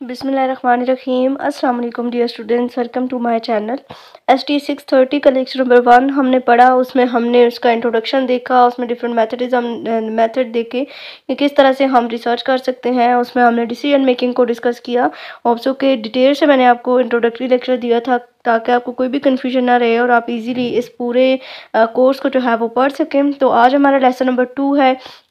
बिस्मिल्लाहिर्रहमानिर्रहीम। अस्सलाम वालेकुम dear students, welcome to my channel. ST 630 का लेक्चर नंबर 1 हमने पढ़ा। उसमें हमने उसका इंट्रोडक्शन देखा, उसमें डिफरेंट मेथड देखे कि किस तरह से हम रिसर्च कर सकते हैं। उसमें हमने डिसीजन मेकिंग को डिस्कस किया। ऑल्सो के डिटेल से मैंने आपको इंट्रोडक्टरी लेक्चर दिया था ताकि आपको कोई भी कन्फ्यूजन ना रहे और आप इजीली इस पूरे कोर्स को जो है वो पढ़ सकें। तो आज हमारा लेसन नंबर 2 है।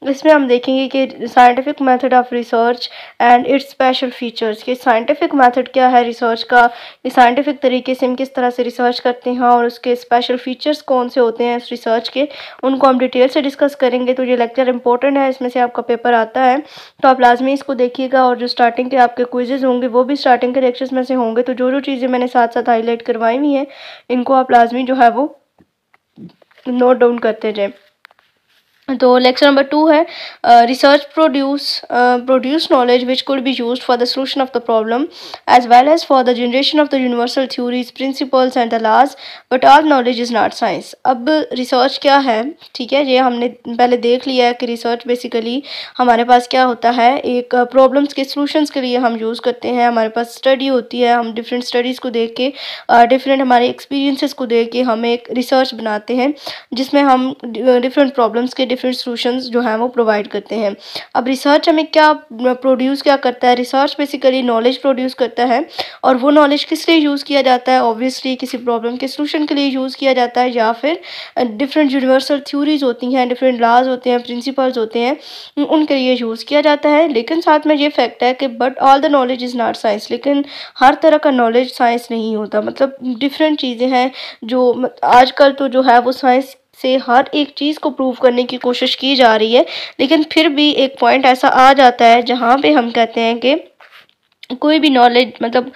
इसमें हम देखेंगे कि scientific method of research and it's special features. कि साइंटिफिक मेथड क्या है रिसर्च का, कि साइंटिफिक तरीके से हम किस तरह से रिसर्च करते हैं और उसके स्पेशल फीचर्स कौन से होते हैं इस रिसर्च के, उनको हम डिटेल से डिस्कस करेंगे। तो ये लेक्चर इंपॉर्टेंट है, इसमें से आपका पेपर आता है तो आप लाजमी इसको देखिएगा। और जो स्टार्टिंग के आपके क्विजेज़ होंगे वो भी स्टार्टिंग के लेक्चर्स में से होंगे। तो जो चीज़ें मैंने साथ साथ हाईलाइट करवाई हुई हैं इनको आप लाजमी जो है वो नोट डाउन करते जाएं। तो लेक्चर नंबर 2 है research produce knowledge which could be used for the solution of the problem as well as for the generation of the universal theories principles and the laws, but all knowledge is not science. अब research क्या है, ठीक है, ये हमने पहले देख लिया है कि रिसर्च बेसिकली हमारे पास क्या होता है, एक प्रॉब्लम्स के सोल्यूशंस के लिए हम यूज़ करते हैं। हमारे पास स्टडी होती है, हम डिफरेंट स्टडीज़ को देख के डिफरेंट हमारे एक्सपीरियंसेस को देख के हम एक रिसर्च बनाते हैं जिसमें हम डिफरेंट प्रॉब्लम्स के डिफरेंट सॉल्यूशंस जो हैं वो प्रोवाइड करते हैं। अब रिसर्च हमें क्या प्रोड्यूस क्या करता है, रिसर्च बेसिकली नॉलेज प्रोड्यूस करता है। और वो नॉलेज किस लिए यूज़ किया जाता है, ऑब्वियसली किसी प्रॉब्लम के सॉल्यूशन के लिए यूज़ किया जाता है, या फिर डिफरेंट यूनिवर्सल थ्योरीज होती हैं, डिफरेंट लॉज होते हैं, प्रिंसिपल्स होते हैं, उनके लिए यूज़ किया जाता है। लेकिन साथ में ये फैक्ट है कि but all the knowledge is not science. लेकिन हर तरह का नॉलेज साइंस नहीं होता। मतलब डिफरेंट चीज़ें हैं जो आजकल तो जो है वो साइंस से हर एक चीज़ को प्रूव करने की कोशिश की जा रही है। लेकिन फिर भी एक पॉइंट ऐसा आ जाता है जहाँ पे हम कहते हैं कि कोई भी नॉलेज मतलब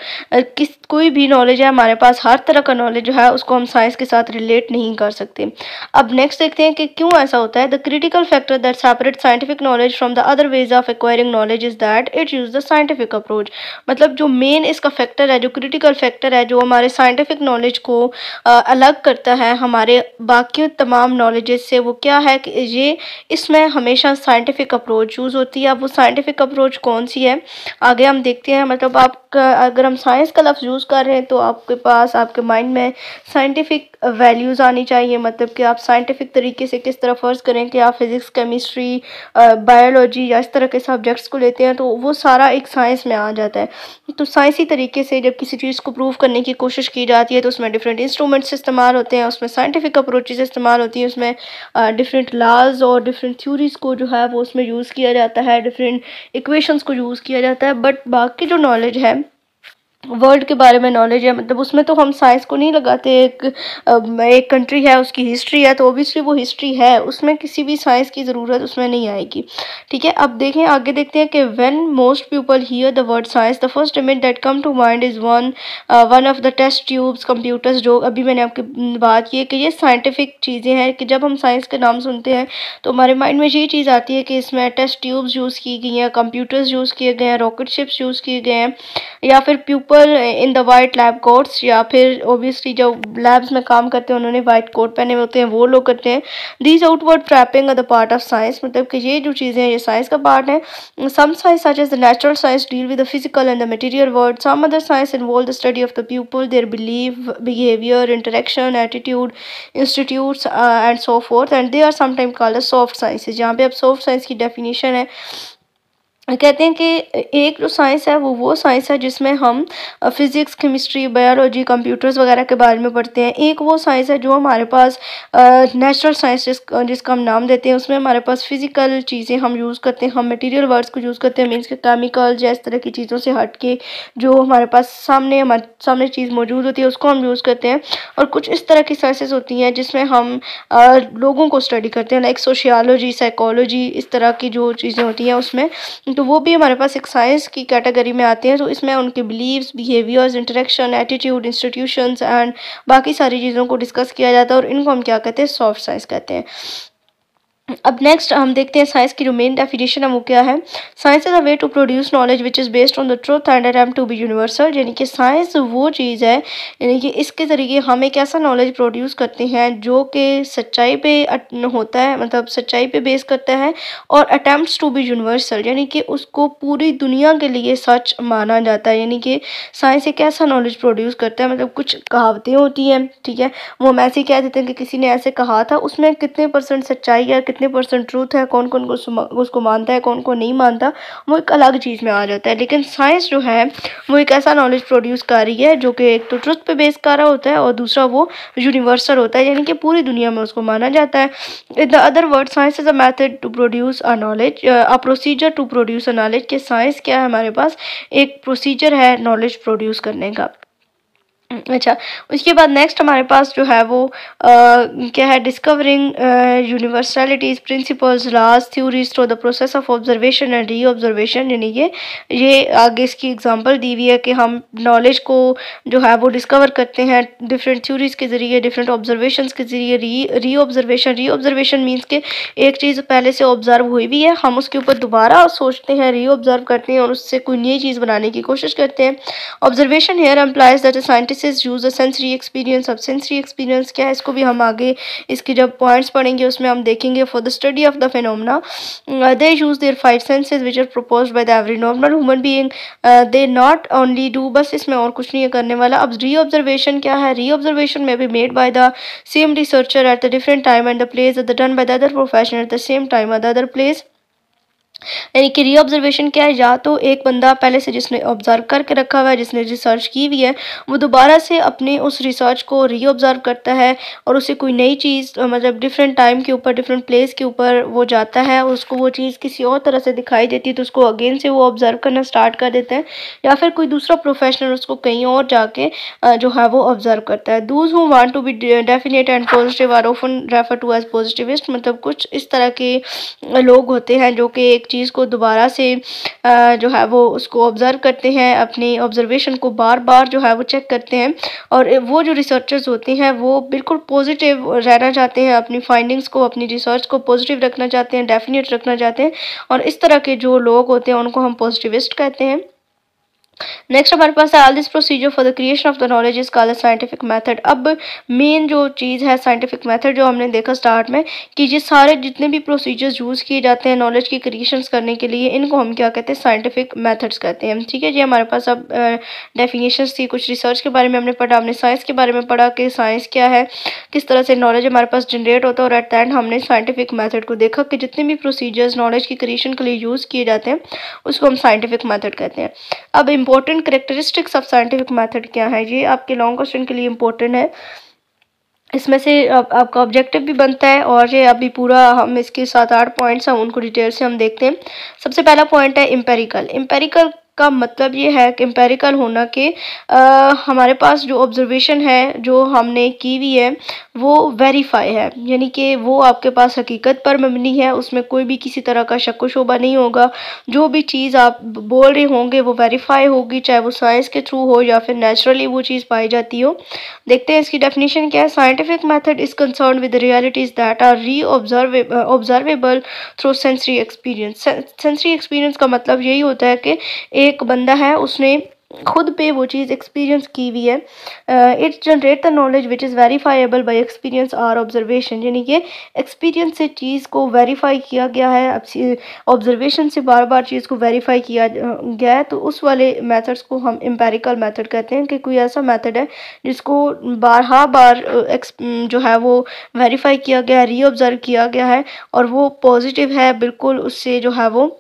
कोई भी नॉलेज है हमारे पास, हर तरह का नॉलेज जो है उसको हम साइंस के साथ रिलेट नहीं कर सकते। अब नेक्स्ट देखते हैं कि क्यों ऐसा होता है। The critical factor that separate scientific knowledge from the other ways of acquiring knowledge is that it use the scientific approach. मतलब जो मेन इसका फैक्टर है, जो क्रिटिकल फैक्टर है, जो हमारे साइंटिफिक नॉलेज को अलग करता है हमारे बाकी तमाम नॉलेजेस से, वो क्या है कि ये इसमें हमेशा साइंटिफिक अप्रोच यूज़ होती है। अब वो साइंटिफिक अप्रोच कौन सी है आगे हम देखते हैं। मतलब आपका अगर हम साइंस का लफ्ज़ यूज़ कर रहे हैं तो आपके पास आपके माइंड में साइंटिफिक वैल्यूज़ आनी चाहिए। मतलब कि आप साइंटिफिक तरीके से किस तरह फ़र्ज़ करें कि आप फिज़िक्स, केमिस्ट्री, बायोलॉजी या इस तरह के सब्जेक्ट्स को लेते हैं तो वो सारा एक साइंस में आ जाता है। तो साइंसी तरीके से जब किसी चीज़ को प्रूव करने की कोशिश की जाती है तो उसमें डिफरेंट इंस्ट्रूमेंट्स इस्तेमाल होते हैं, उसमें साइंटिफिक अप्रोचेस इस्तेमाल होती हैं, उसमें डिफरेंट लॉज और डिफरेंट थ्योरीज़ को जो है वो उसमें यूज़ किया जाता है, डिफरेंट इक्वेशंस को यूज़ किया जाता है। बट बाकी जो नॉलेज है, वर्ल्ड के बारे में नॉलेज है, मतलब उसमें तो हम साइंस को नहीं लगाते। एक कंट्री है, उसकी हिस्ट्री है, तो ओबियसली वो हिस्ट्री है, उसमें किसी भी साइंस की ज़रूरत उसमें नहीं आएगी। ठीक है, अब देखें आगे देखते हैं कि when most people hear the word science the first image that come to mind is one of the test tubes computers. जो अभी मैंने आपकी बात की है कि ये साइंटिफिक चीज़ें हैं कि जब हम साइंस के नाम सुनते हैं तो हमारे माइंड में ये चीज़ आती है कि इसमें टेस्ट ट्यूब्स यूज़ की गई हैं, कंप्यूटर्स यूज़ किए गए हैं, रॉकेट शिप्स यूज़ किए गए हैं, या फिर people in the white lab quotes, या फिर ओबियसली जो लैब्स में काम करते हैं उन्होंने वाइट कोट पहने होते हैं वो लोग करते हैं। These outward trapping are the part of science. मतलब कि ये जो चीज़ें हैं ये साइंस का पार्ट है। Some science such as the natural science deal with the physical and the material world. Some other science involve the study of the people, their believe, behaviour, interaction, attitude, institutes and so forth, and they are sometime called the soft sciences. जहाँ पे अब soft science की definition है, कहते हैं कि एक जो साइंस है वो साइंस है जिसमें हम फिज़िक्स, केमिस्ट्री, बायोलॉजी, कंप्यूटर्स वगैरह के बारे में पढ़ते हैं। एक वो साइंस है जो हमारे पास नेचुरल साइंस जिसका हम नाम देते हैं, उसमें हमारे पास फिज़िकल चीज़ें हम यूज़ करते हैं, हम मटेरियल वर्ड्स को यूज़ करते हैं, मीन्स के केमिकल्स या इस तरह की चीज़ों से हट के जो हमारे पास हमारे सामने चीज़ मौजूद होती है उसको हम यूज़ करते हैं। और कुछ इस तरह की साइंसेस होती हैं जिसमें हम लोगों को स्टडी करते हैं, लाइक सोशियोलॉजी, साइकोलॉजी, इस तरह की जो चीज़ें होती हैं उसमें, तो वो भी हमारे पास एक साइंस की कैटेगरी में आते हैं। तो इसमें उनके beliefs, behaviours, interaction, attitude, institutions and बाकी सारी चीज़ों को डिस्कस किया जाता है और इनको हम क्या कहते हैं, सॉफ्ट साइंस कहते हैं। अब नेक्स्ट हम देखते हैं साइंस की जो मेन डेफिनेशन है वो क्या है। Science is a way to produce knowledge which is based on the truth and attempt to be universal. यानी कि साइंस वो चीज़ है, यानी कि इसके ज़रिए हम एक ऐसा नॉलेज प्रोड्यूस करते हैं जो कि सच्चाई पे होता है, मतलब सच्चाई पे बेस करता है, और अटेम्प्ट्स टू बी यूनिवर्सल यानी कि उसको पूरी दुनिया के लिए सच माना जाता है। यानी कि साइंस एक ऐसा नॉलेज प्रोड्यूस करता है, मतलब कुछ कहावतें होती हैं, ठीक है, वो हम ऐसे ही कह देते हैं कि किसी ने ऐसे कहा था, उसमें कितने परसेंट सच्चाई है, कितने परसेंट ट्रूथ है, कौन कौन को उसको मानता है, कौन कौन नहीं मानता, वो एक अलग चीज़ में आ जाता है। लेकिन साइंस जो है वो एक ऐसा नॉलेज प्रोड्यूस कर रही है जो कि एक तो ट्रुथ पे बेस कर रहा होता है और दूसरा वो यूनिवर्सल होता है, यानी कि पूरी दुनिया में उसको माना जाता है। In the other word science is a method to produce a knowledge, a procedure to produce a knowledge. कि साइंस क्या है, हमारे पास एक प्रोसीजर है नॉलेज प्रोड्यूस करने का। अच्छा, उसके बाद नेक्स्ट हमारे पास जो है वो क्या है, discovering universalities principles laws theories through the process of observation and re observation. यानी कि ये आगे इसकी एग्जांपल दी हुई है कि हम नॉलेज को जो है वो डिस्कवर करते हैं डिफरेंट थ्योरीज के ज़रिए, डिफरेंट ऑब्जर्वेशंस के ज़रिए। री ऑब्जर्वेशन मीन्स कि एक चीज़ पहले से ऑब्जर्व हुई भी है, हम उसके ऊपर दोबारा सोचते हैं, री ऑब्जर्व करते हैं और उससे कोई नई चीज़ बनाने की कोशिश करते हैं। Observation here employs that scientist use a sensory experience. अब सेंसरी एक्सपीरियंस क्या है, इसको भी हम आगे इसकी जब पॉइंट्स पढ़ेंगे उसमें हम देखेंगे। For the study of the phenomena they use their 5 senses which are proposed by the every normal human being. They not only do, बस इसमें और कुछ नहीं है करने वाला। अब री ऑब्जर्वेशन क्या है, री ऑब्जर्वेशन में be made by the same researcher at the different time and the place done by the other professional at the same time at the other place. यानी कि री ऑब्जर्वेशन क्या है, या तो एक बंदा पहले से जिसने ऑब्जर्व करके रखा हुआ है, जिसने रिसर्च की हुई है, वो दोबारा से अपने उस रिसर्च को री ऑब्जर्व करता है और उसे कोई नई चीज़ मतलब डिफरेंट टाइम के ऊपर, डिफरेंट प्लेस के ऊपर वो जाता है, उसको वो चीज़ किसी और तरह से दिखाई देती है तो उसको अगेन से वो ऑब्जर्व करना स्टार्ट कर देते हैं, या फिर कोई दूसरा प्रोफेशनल उसको कहीं और जाके जो है वो ऑब्जर्व करता है। Those who want to be definite and positive are often refer to as positivist. मतलब कुछ इस तरह के लोग होते हैं जो कि एक चीज़ को दोबारा से जो है वो उसको ऑब्ज़र्व करते हैं, अपनी ऑब्जर्वेशन को बार बार जो है वो चेक करते हैं, और वो जो रिसर्चर्स होते हैं वो बिल्कुल पॉजिटिव रहना चाहते हैं, अपनी फाइंडिंग्स को, अपनी रिसर्च को पॉजिटिव रखना चाहते हैं, डेफिनेट रखना चाहते हैं, और इस तरह के जो लोग होते हैं उनको हम पॉजिटिविस्ट कहते हैं। नेक्स्ट हमारे पास है all this procedure for the creation of the knowledge is called scientific method. अब मेन जो चीज़ है साइंटिफिक मेथड, जो हमने देखा स्टार्ट में कि ये सारे जितने भी प्रोसीजर्स यूज़ किए जाते हैं नॉलेज की क्रिएशंस करने के लिए, इनको हम क्या कहते हैं, साइंटिफिक मेथड्स कहते हैं। ठीक है जी, हमारे पास अब डेफिनेशंस थी, कुछ रिसर्च के बारे में हमने पढ़ा, हमने साइंस के बारे में पढ़ा कि साइंस क्या है, किस तरह से नॉलेज हमारे पास जनरेट होता है, और एट द एंड हमने साइंटिफिक मेथड को देखा कि जितने भी प्रोसीजर्स नॉलेज की क्रिएशन के लिए यूज़ किए जाते हैं उसको हम साइंटिफिक मेथड कहते हैं। अब important characteristics of scientific method क्या है, ये आपके लॉन्ग क्वेश्चन के लिए इम्पोर्टेंट है। इसमें से आपका ऑब्जेक्टिव भी बनता है, और ये अभी पूरा हम इसके 7-8 पॉइंट्स हैं उनको डिटेल से हम देखते हैं। सबसे पहला पॉइंट है एम्पेरिकल। एम्पेरिकल का मतलब ये है कि एम्पेरिकल होना कि हमारे पास जो ऑब्जर्वेशन है जो हमने की हुई है वो वेरीफाई है, यानी कि वो आपके पास हकीकत पर मबनी है, उसमें कोई भी किसी तरह का शक व शुबा नहीं होगा। जो भी चीज़ आप बोल रहे होंगे वो वेरीफाई होगी, चाहे वो साइंस के थ्रू हो या फिर नेचुरली वो चीज़ पाई जाती हो। देखते हैं इसकी डेफिनेशन क्या है। Scientific method is concern with realities that are re observable through sensory experience. Sensory experience का मतलब यही होता है कि एक बंदा है, उसने खुद पे वो चीज़ एक्सपीरियंस की हुई है। It generate the knowledge which is verifiable bye experience और ऑब्जर्वेशन, यानी कि एक्सपीरियंस से चीज़ को वेरीफाई किया गया है, ऑब्जर्वेशन से बार बार चीज़ को वेरीफाई किया गया है, तो उस वाले मेथड्स को हम एम्पेरिकल मेथड कहते हैं। कि कोई ऐसा मेथड है जिसको बार जो है वो वेरीफाई किया गया है, री ऑब्जर्व किया गया है, और वो पॉजिटिव है बिल्कुल, उससे जो है वो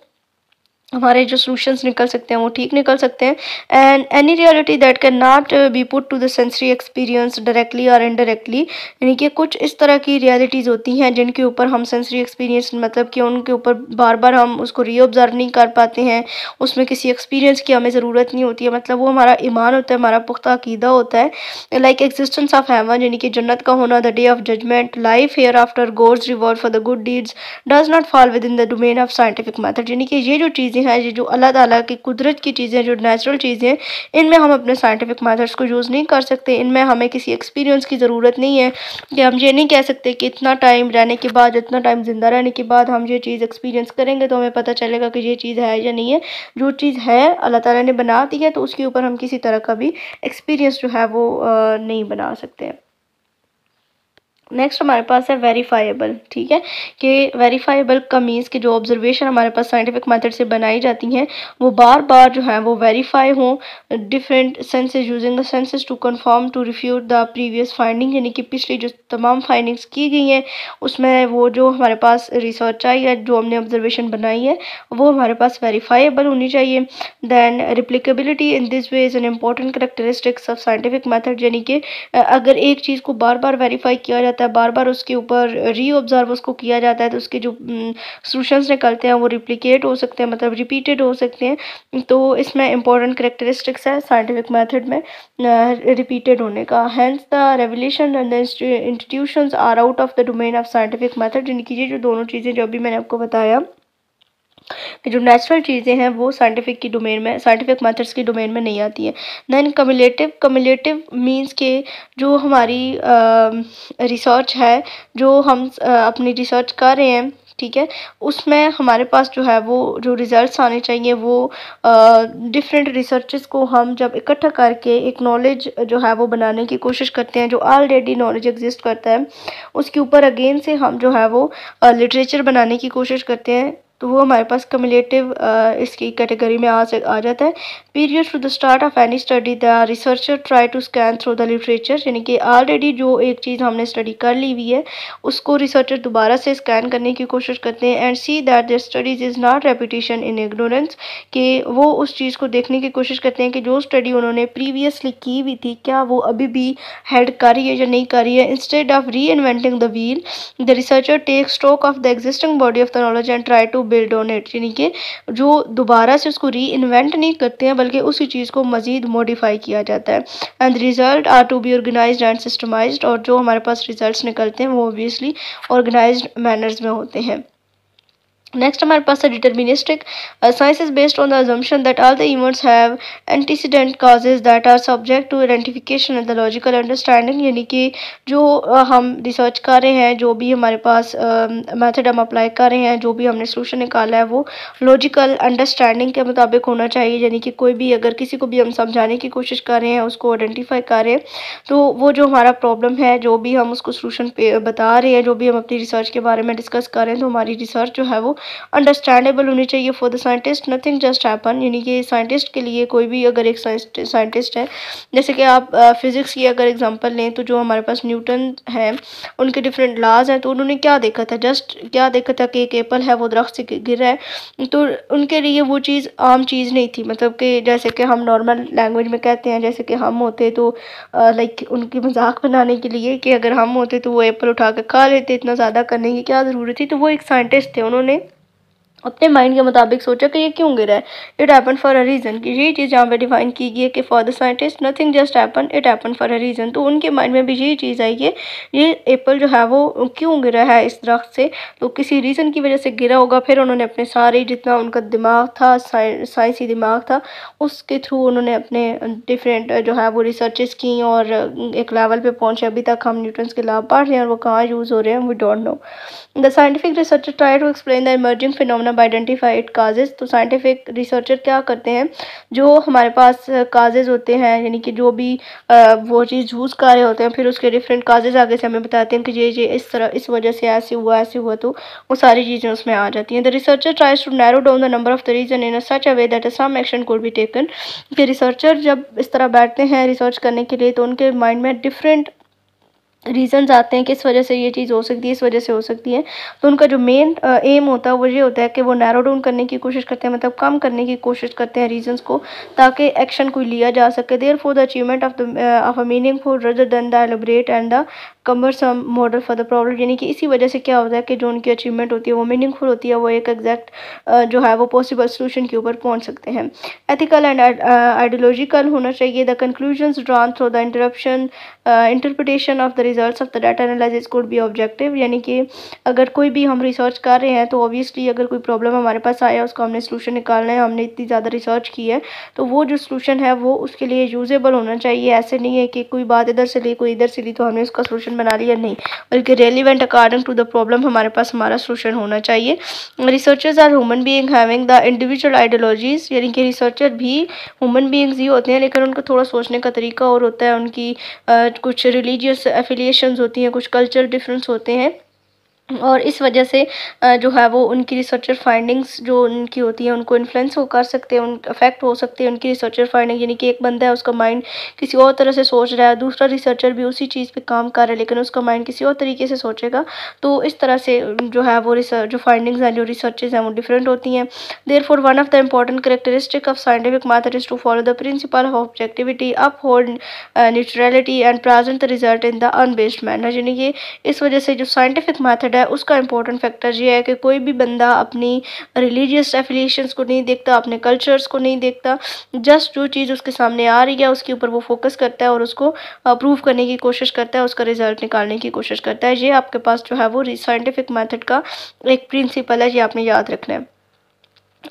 हमारे जो सोल्यूशंस निकल सकते हैं वो ठीक निकल सकते हैं। And any reality that can not be put to the sensory experience directly और इनडायरेक्टली, यानी कि कुछ इस तरह की रियलिटीज़ होती हैं जिनके ऊपर हम सेंसरी एक्सपीरियंस मतलब कि उनके ऊपर बार बार हम उसको री ऑब्जर्व नहीं कर पाते हैं, उसमें किसी एक्सपीरियंस की हमें ज़रूरत नहीं होती है, मतलब वो हमारा ईमान होता है, हमारा पुख्ता अकीदा होता है। लाइक एग्जिस्टेंस ऑफ हेवन, यानी कि जन्नत का होना, the day of judgement, life hereafter, God's reward for the good deeds, does not fall within the domain of scientific method. यानी कि ये जो चीज़ें चीज़ें हैं, ये जो अल्लाह ताला की कुदरत की चीज़ें, जो नेचुरल चीज़ें, इनमें हम अपने साइंटिफिक मेथड्स को यूज़ नहीं कर सकते। इनमें हमें किसी एक्सपीरियंस की ज़रूरत नहीं है कि हम ये नहीं कह सकते कि इतना टाइम रहने के बाद, इतना टाइम ज़िंदा रहने के बाद हम ये चीज़ एक्सपीरियंस करेंगे तो हमें पता चलेगा कि ये चीज़ है या नहीं है। जो चीज़ है अल्लाह ताला ने बना दी है, तो उसके ऊपर हम किसी तरह का भी एक्सपीरियंस जो है वो नहीं बना सकते। नेक्स्ट हमारे पास है वेरीफाइबल। ठीक है, कि वेरीफाइबल का मीन्स कि जो ऑब्जर्वेशन हमारे पास साइंटिफिक मेथड से बनाई जाती हैं वो बार बार जो है वो वेरीफाई हों different senses using the senses to confirm to refute the previous finding, यानी कि पिछली जो तमाम फाइंडिंग्स की गई हैं उसमें वो जो हमारे पास रिसर्च आई है, जो हमने ऑब्जर्वेशन बनाई है, वो हमारे पास वेरीफाइबल होनी चाहिए। Then replicability in this way is an important characteristics of scientific method, यानी कि अगर एक चीज़ को बार बार वेरीफाई किया जाता है, बार बार उसके ऊपर री ऑब्जर्व उसको किया जाता है, तो उसके जो सॉल्यूशंस निकलते हैं वो रिप्लिकेट हो सकते हैं, मतलब रिपीटेड हो सकते हैं। तो इसमें इंपॉर्टेंट करेक्टरिस्टिक्स है साइंटिफिक मेथड में रिपीटेड होने का। Hence the revelation and the institutions are out of the domain of scientific method, जिनकी ये जो दोनों चीज़ें जो अभी मैंने आपको बताया कि जो नेचुरल चीज़ें हैं वो साइंटिफिक की डोमेन में, साइंटिफिक मेथड्स की डोमेन में नहीं आती है। दैन कम्युलेटिव मींस के जो हमारी रिसर्च है, जो हम अपनी रिसर्च कर रहे हैं, ठीक है, उसमें हमारे पास जो है वो जो रिज़ल्ट्स आने चाहिए वो डिफरेंट रिसर्चेस को हम जब इकट्ठा करके एक नॉलेज जो है वो बनाने की कोशिश करते हैं, जो ऑलरेडी नॉलेज एग्जिस्ट करता है उसके ऊपर अगेन से हम जो है वो लिटरेचर बनाने की कोशिश करते हैं, तो वो हमारे पास कम्युलेटिव इसकी कैटेगरी में आ जाता है। Period to the start of any study the researcher try to scan through the literature, यानी कि ऑलरेडी जो एक चीज़ हमने स्टडी कर ली हुई है उसको रिसर्चर दोबारा से स्कैन करने की कोशिश करते हैं and see that the studies is not repetition in ignorance, कि वो उस चीज़ को देखने की कोशिश करते हैं कि जो स्टडी उन्होंने प्रीवियसली की हुई थी क्या वो अभी भी हेड कर रही है या नहीं कर रही है। Instead of reinventing the wheel the researcher take stock of the existing body of the knowledge and try to build on it, यानी कि जो दोबारा से उसको री इन्वेंट नहीं करते हैं बल्कि उसी चीज़ को मज़ीद मॉडिफाई किया जाता है। And result are to be organised and systemised, और जो हमारे पास रिजल्ट्स निकलते हैं वो ऑब्वियसली ऑर्गेनाइज्ड मैनर्स में होते हैं। नेक्स्ट हमारे पास है deterministic. Science is based on the assumption that all the events have antecedent causes that are subject to identification and the logical understanding, यानी कि जो हम रिसर्च कर रहे हैं, जो भी हमारे पास मेथड हम अप्लाई कर रहे हैं, जो भी हमने सोल्यूशन निकाला है वो लॉजिकल अंडरस्टैंडिंग के मुताबिक होना चाहिए, यानी कि कोई भी अगर किसी को भी हम समझाने की कोशिश कर रहे हैं, उसको आइडेंटिफाई कर रहे हैं, तो वो जो हमारा प्रॉब्लम है, जो भी हम उसको सोल्यूशन बता रहे हैं, जो भी हम अपनी रिसर्च के बारे में डिस्कस कर रहे हैं, तो हमारी रिसर्च जो है वो अंडरस्टैंडेबल होनी चाहिए for the scientist, nothing just happen, यानी कि साइंटिस्ट के लिए कोई भी अगर एक साइंटिस्ट है, जैसे कि आप फिज़िक्स की अगर एग्जांपल लें तो जो हमारे पास न्यूटन है उनके डिफरेंट लाज हैं, तो उन्होंने क्या देखा था, जस्ट क्या देखा था कि एक एप्पल है वो दरख्त से गिर रहा है, तो उनके लिए वो चीज़ आम चीज़ नहीं थी, मतलब कि जैसे कि हम नॉर्मल लैंग्वेज में कहते हैं, जैसे कि हम होते तो लाइक उनकी मजाक बनाने के लिए कि अगर हम होते तो वो एप्पल उठा के खा लेते, इतना ज़्यादा करने की क्या ज़रूरत थी। तो वो एक साइंटिस्ट थे, उन्होंने अपने माइंड के मुताबिक सोचा कि ये क्यों गिरा है, it happen for a reason, कि ये चीज़ यहाँ पे डिफाइन की गई है कि for the scientist nothing just happen, it happen for a reason. तो उनके माइंड में भी यही चीज़ आई कि ये एप्पल जो है वो क्यों गिरा है इस दरख्त से, तो किसी रीज़न की वजह से गिरा होगा। फिर उन्होंने अपने सारे जितना उनका दिमाग था, साइंसी दिमाग था, उसके थ्रू उन्होंने अपने डिफरेंट जो है वो रिसर्चेस की और एक लेवल पे पहुँचे। अभी तक हम न्यूटन्स के लॉ पढ़ रहे हैं और वो कहाँ यूज़ हो रहे हैं we don't know. The scientific researcher try to explain the emerging phenomena by identify it causes. तो साइंटिफिक रिसर्चर क्या करते हैं, जो हमारे पास काजेज होते हैं, यानी कि जो भी वो चीज़ यूज़ कर रहे होते हैं, फिर उसके डिफरेंट काजेज आगे से हमें बताते हैं कि ये इस तरह इस वजह से ऐसे हुआ, तो वो सारी चीज़ें उसमें आ जाती हैं। The researcher tries to narrow down the number of the reason in such a way that some action could be taken, कि रिसर्चर जब इस तरह बैठते हैं रिसर्च करने के लिए तो उनके माइंड में डिफरेंट रीजंस आते हैं कि इस वजह से ये चीज़ हो सकती है, इस वजह से हो सकती है। तो उनका जो मेन एम होता है वो ये होता है कि वो नैरो डाउन करने की कोशिश करते हैं, मतलब कम करने की कोशिश करते हैं रीजंस को, ताकि एक्शन कोई लिया जा सके। Therefore the achievement of a meaningful rather than the elaborate and the cumbersome model for the problem, यानी कि इसी वजह से क्या होता है कि जो उनकी अचीवमेंट होती है वो मीनिंगफुल होती है, वो एक एग्जैक्ट जो है वो पॉसिबल सोल्यूशन के ऊपर पहुँच सकते हैं। एथिकल एंड आइडियोलॉजिकल होना चाहिए। The conclusions drawn through the interruption interpretation of the results of the data analysis could be objective, यानी कि अगर कोई भी हम रिसर्च कर रहे हैं तो ऑब्वियसली अगर कोई प्रॉब्लम हमारे पास आया, उसको हमने सोल्यूशन निकालना है, हमने इतनी ज़्यादा रिसर्च की है, तो वो जो सोल्यूशन है वो उसके लिए यूजेबल होना चाहिए। ऐसे नहीं है कि कोई बात इधर से ली, कोई इधर से ली, तो हमने उसका सोल्यूशन बना लिया, नहीं, बल्कि relevant according to the problem हमारे पास हमारा सोल्यूशन होना चाहिए। Researchers are human being having the individual ideologies, यानी कि रिसर्चर भी ह्यूमन बीइंग्स ही होते हैं, लेकिन उनका थोड़ा सोचने का तरीका और होता है, उनकी कुछ रिलीजियस एफिलिएशंस होती हैं, कुछ कल्चरल डिफरेंस होते हैं, और इस वजह से जो है वो उनकी रिसर्चर फाइंडिंग्स जो उनकी होती है उनको इन्फ्लुएंस हो कर सकते हैं, उन अफेक्ट हो सकते हैं उनकी रिसर्चर फाइंडिंग। यानी कि एक बंदा है, उसका माइंड किसी और तरह से सोच रहा है, दूसरा रिसर्चर भी उसी चीज़ पे काम कर रहा है, लेकिन उसका माइंड किसी और तरीके से सोचेगा, तो इस तरह से जो है वो रिसर्च जो फाइंडिंग्स हैं, जो रिसर्चेज हैं, वो डिफरेंट होती हैं। Therefore one of the important characteristic of scientific method is to follow the principle of objectivity, uphold neutrality and present the result in the unbiased manner. यानी कि इस वजह से जो साइंटिफिक मेथड है उसका इंपॉर्टेंट फैक्टर ये है कि कोई भी बंदा अपनी रिलीजियस एफिलिएशंस को नहीं देखता, अपने कल्चर्स को नहीं देखता, जस्ट जो चीज़ उसके सामने आ रही है उसके ऊपर वो फोकस करता है और उसको प्रूव करने की कोशिश करता है, उसका रिजल्ट निकालने की कोशिश करता है। ये आपके पास जो है वो साइंटिफिक मेथड का एक प्रिंसिपल है, ये आपने याद रखना है।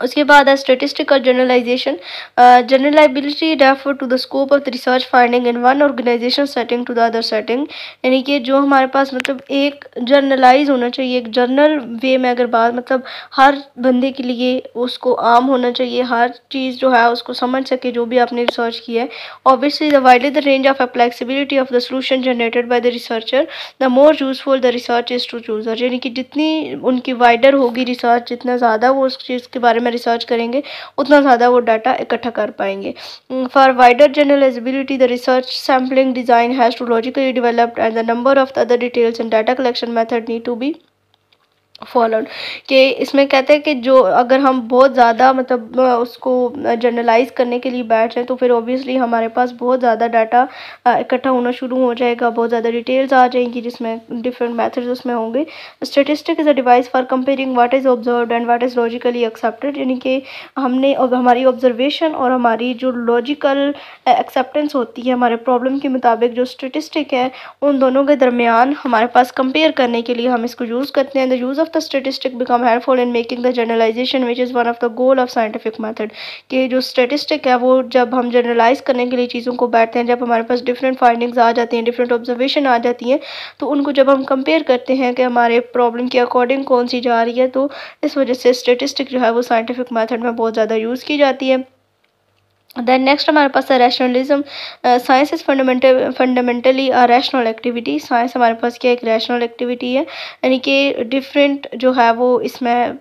उसके बाद है statistical generalisation. Generalisability refer to the scope of the research finding in one organisation setting to the other setting, यानी कि जो हमारे पास मतलब एक जनरलाइज होना चाहिए, एक जनरल वे में अगर बात मतलब हर बंदे के लिए उसको आम होना चाहिए, हर चीज़ जो है उसको समझ सके जो भी आपने रिसर्च की है। Obviously the wider the range of flexibility of the solution generated by the researcher the more useful the research is to chooser, यानी कि जितनी उनकी वाइडर होगी रिसर्च, जितना ज़्यादा वो उस चीज़ के बारे में रिसर्च करेंगे उतना ज़्यादा वो डाटा इकट्ठा कर पाएंगे। For wider generalisability the research sampling design has to logically developed and the number of the other details and data collection method need to be followed, कि इसमें कहते हैं कि जो अगर हम बहुत ज़्यादा मतलब उसको जनरलाइज करने के लिए बैठ जाएँ तो फिर ऑब्वियसली हमारे पास बहुत ज़्यादा डाटा इकट्ठा होना शुरू हो जाएगा, बहुत ज़्यादा डिटेल्स आ जाएंगी जिसमें डिफरेंट मेथड्स उसमें होंगे। Statistic is a device for comparing what is observed and what is logically accepted, यानी कि हमने अब हमारी ऑब्जर्वेशन और हमारी जो लॉजिकल एक्सेप्टेंस होती है हमारे प्रॉब्लम के मुताबिक, जो स्टेटिस्टिक है उन दोनों के दरमियान हमारे पास कंपेयर करने के लिए हम इसको यूज़ करते हैं। The use the statistic become helpful in making the generalization which is one of the goal of scientific method, कि जो statistic है वो जब हम generalize करने के लिए चीज़ों को बैठते हैं, जब हमारे पास different findings आ जाती हैं, different observation आ जाती हैं, तो उनको जब हम compare करते हैं कि हमारे problem के according कौन सी जा रही है, तो इस वजह से statistic जो है वो scientific method में बहुत ज़्यादा यूज़ की जाती है। देन नेक्स्ट हमारे पास है rationalism. Science is fundamentally a rational activity, science हमारे पास क्या एक रैशनल एक्टिविटी है, यानी कि डिफरेंट जो है वो इसमें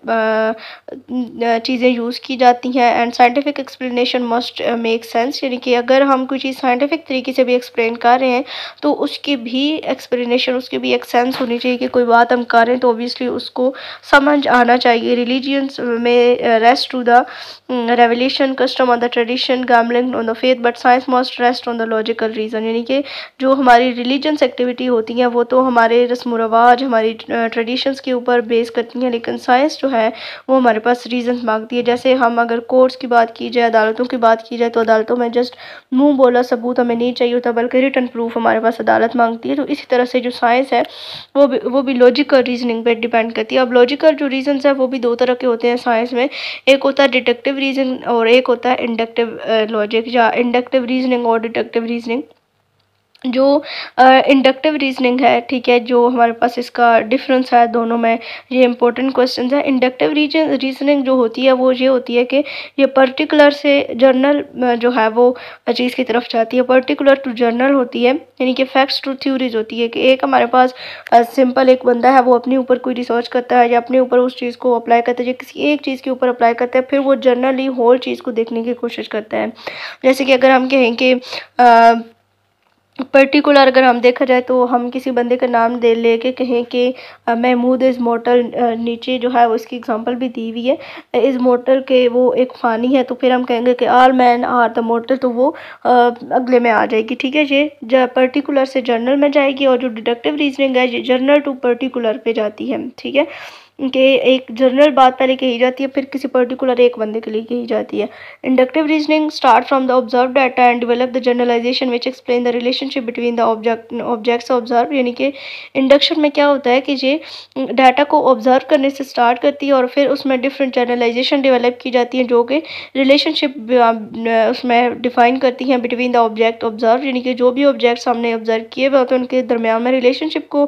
चीज़ें यूज़ की जाती हैं and scientific explanation must make sense, यानी कि अगर हम कोई चीज़ साइंटिफिक तरीके से भी एक्सप्लेन कर रहे हैं तो उसकी भी एक्सप्लेनेशन, उसकी भी एक सेंस होनी चाहिए कि कोई बात हम कर रहे हैं तो ऑब्वियसली उसको समझ आना चाहिए। Religions may rest to the revelation custom on the tradition gambling on the faith but science must rest on the logical reason, यानी कि जो हमारी रिलीजियस एक्टिविटी होती हैं वो तो हमारे रस्म व रवाज, हमारी ट्रेडिशंस के ऊपर बेस करती हैं, लेकिन साइंस जो है वो हमारे पास रीज़न मांगती है। जैसे हम अगर कोर्ट्स की बात की जाए, अदालतों की बात की जाए, तो अदालतों में जस्ट मुंह बोला सबूत हमें नहीं चाहिए होता, बल्कि रिटन प्रूफ हमारे पास अदालत मांगती है। तो इसी तरह से जो साइंस है वो भी लॉजिकल रीजनिंग पर डिपेंड करती है। अब लॉजिकल जो रीजन्स है वो भी दो तरह के होते हैं साइंस में, एक होता है डिडक्टिव रीजन और एक होता है इंडक्टिव लॉजिक या इंडक्टिव रीजनिंग और डिडक्टिव रीजनिंग। जो इंडक्टिव रीजनिंग है, ठीक है, जो हमारे पास इसका डिफरेंस है दोनों में, ये इंपॉर्टेंट क्वेश्चन है। इंडक्टिव रीजनिंग जो होती है वो ये होती है कि ये पर्टिकुलर से जर्नल जो है वो चीज़ की तरफ जाती है, पर्टिकुलर टू जर्नल होती है, यानी कि फैक्ट्स टू थ्योरीज होती है। कि एक हमारे पास सिंपल एक बंदा है, वो अपने ऊपर कोई रिसर्च करता है या अपने ऊपर उस चीज़ को अप्लाई करता है या किसी एक चीज़ के ऊपर अप्लाई करता है, फिर वो जर्नली होल चीज़ को देखने की कोशिश करता है। जैसे कि अगर हम कहें कि पर्टिकुलर अगर हम देखा जाए तो हम किसी बंदे का नाम दे लेके कहें कि महमूद इज़ मोटल, नीचे जो है उसकी एग्जांपल भी दी हुई है, इज़ मोटल के वो एक फ़ानी है, तो फिर हम कहेंगे कि आल मैन आर द मोटल, तो वो अगले में आ जाएगी। ठीक है, ये पर्टिकुलर से जर्नल में जाएगी और जो डिडक्टिव रीजनिंग है ये जर्नल टू पर्टिकुलर पे जाती है। ठीक है, कि एक जनरल बात पहले कही जाती है, फिर किसी पर्टिकुलर एक बंदे के लिए कही जाती है। Inductive reasoning start from the observe data and develop the generalisation which explain the relationship between the objects observe. यानी कि इंडक्शन में क्या होता है कि ये डाटा को ऑब्जर्व करने से स्टार्ट करती है और फिर उसमें डिफरेंट जनरलाइजेशन डेवलप की जाती है जो कि रिलेशनशिप उसमें डिफाइन करती हैं बिटवीन द ऑब्जेक्ट ऑब्जर्व। यानी कि जो भी ऑब्जेक्ट्स हमने ऑब्जर्व किए हुए होते हैं उनके दरमियान में रिलेशनशिप को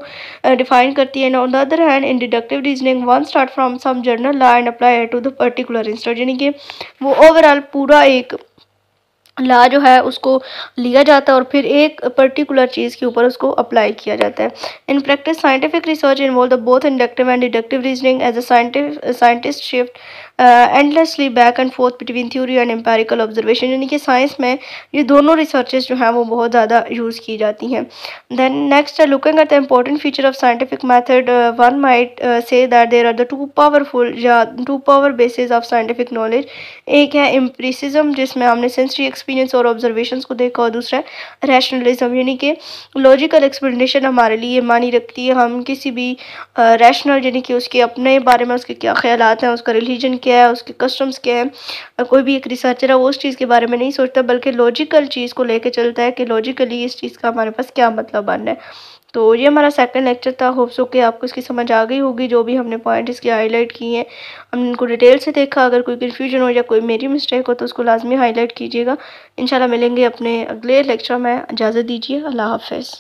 डिफाइन करती है। On the other hand in deductive reasoning one start from some general law and apply to the particular instant. यानी कि वो ओवरऑल पूरा एक ला जो है उसको लिया जाता है और फिर एक पर्टिकुलर चीज़ के ऊपर उसको अप्लाई किया जाता है। In practice scientific research involve the both inductive and deductive reasoning as a scientist shift endlessly back and forth between theory and empirical observation. यानी कि साइंस में ये दोनों रिसर्चेस जो हैं वो बहुत ज़्यादा यूज़ की जाती हैं। Then next looking at the important feature of scientific method, one might say that there are the two powerful या two power basis of scientific knowledge. एक है एम्पिरिसिज्म जिसमें हमने सेंसरी एक्सपीरियंस और ऑब्जर्वेशंस को देखा, और दूसरा है रैशनलिज्म यानी कि लॉजिकल एक्सप्लेनेशन हमारे लिए मानी रखती है। हम किसी भी रैशनल यानी कि उसके अपने बारे में उसके क्या ख्यालात हैं, उसका रिलीजन क्या है, उसके कस्टम्स क्या है, कोई भी एक रिसर्चर है वो उस चीज़ के बारे में नहीं सोचता बल्कि लॉजिकल चीज़ को लेके चलता है कि लॉजिकली इस चीज़ का हमारे पास क्या मतलब बनना है। तो ये हमारा सेकंड लेक्चर था। होप सो कि आपको इसकी समझ आ गई होगी। जो भी हमने पॉइंट इसके हाईलाइट किए हैं हमने इनको डिटेल से देखा। अगर कोई कन्फ्यूजन हो या कोई मेरी मिस्टेक हो तो उसको लाजमी हाईलाइट कीजिएगा। इंशाल्लाह मिलेंगे अपने अगले लेक्चर में। इजाज़त दीजिए। अल्लाह हाफ़िज़।